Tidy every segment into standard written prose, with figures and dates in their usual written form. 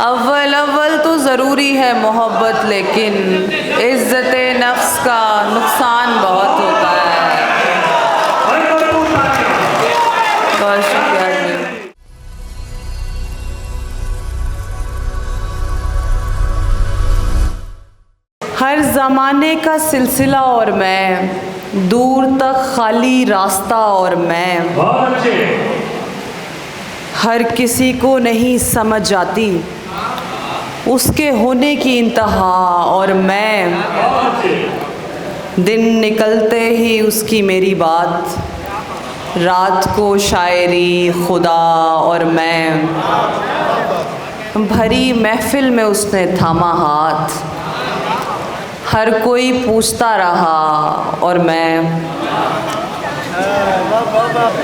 अव्वल अव्वल तो ज़रूरी है मोहब्बत, लेकिन इज़्ज़त नफ्स का नुकसान बहुत होता है। बहुत शुक्रिया जी। हर ज़माने का सिलसिला और मैं, दूर तक खाली रास्ता और मैं, हर किसी को नहीं समझ आती उसके होने की इंतहा और मैं, दिन निकलते ही उसकी मेरी बात, रात को शायरी खुदा और मैं, भरी महफिल में उसने थामा हाथ, हर कोई पूछता रहा और मैं,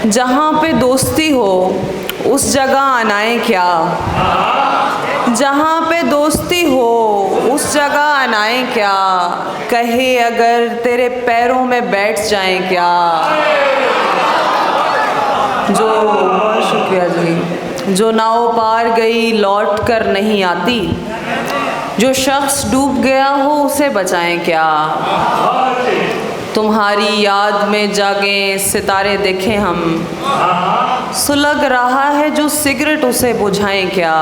जहाँ पे दोस्ती हो उस जगह आनाएं क्या, जहाँ पे दोस्ती हो उस जगह आनाएं क्या, कहे अगर तेरे पैरों में बैठ जाएं क्या। जो बहुत शुक्रिया जी। जो नाव पार गई लौट कर नहीं आती, जो शख्स डूब गया हो उसे बचाएं क्या। तुम्हारी याद में जागे सितारे देखें हम, सुलग रहा है जो सिगरेट उसे बुझाएं क्या।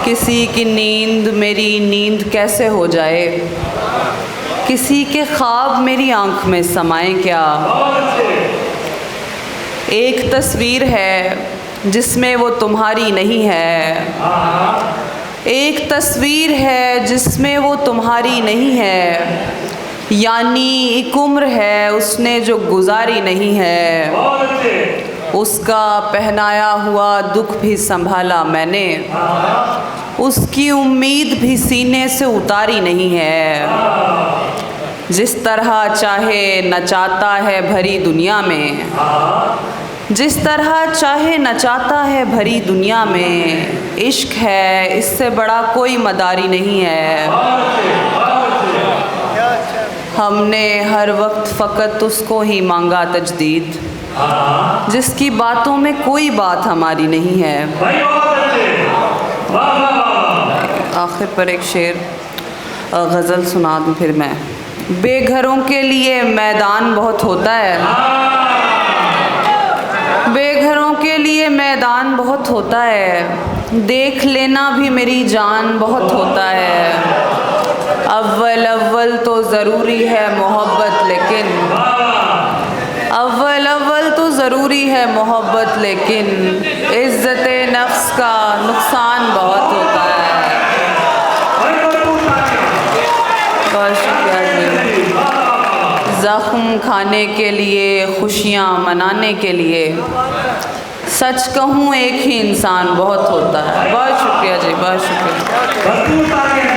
किसी की नींद मेरी नींद कैसे हो जाए, किसी के ख्वाब मेरी आंख में समाएं क्या। एक तस्वीर है जिसमें वो तुम्हारी नहीं है, एक तस्वीर है जिसमें वो तुम्हारी नहीं है, यानी एक उम्र है उसने जो गुजारी नहीं है। उसका पहनाया हुआ दुख भी संभाला मैंने, उसकी उम्मीद भी सीने से उतारी नहीं है। जिस तरह चाहे नचाता है भरी दुनिया में, जिस तरह चाहे नचाता है भरी दुनिया में, इश्क है इससे बड़ा कोई मदारी नहीं है। हमने हर वक्त फ़कत उसको ही मांगा तजदीद, जिसकी बातों में कोई बात हमारी नहीं है। आखिर पर एक शेर गज़ल सुना दूँ फिर मैं। बेघरों के लिए मैदान बहुत होता है, बेघरों के लिए मैदान बहुत होता है, देख लेना भी मेरी जान बहुत होता है। अव्वल अव्वल तो ज़रूरी है मोहब्बत, लेकिन अव्वल अव्वल तो ज़रूरी है मोहब्बत, लेकिन इज़्ज़त नफ्स का नुकसान बहुत होता है। बहुत शुक्रिया जी। ज़ख्म खाने के लिए, खुशियाँ मनाने के लिए, सच कहूँ एक ही इंसान बहुत होता है। बहुत शुक्रिया जी, बहुत शुक्रिया।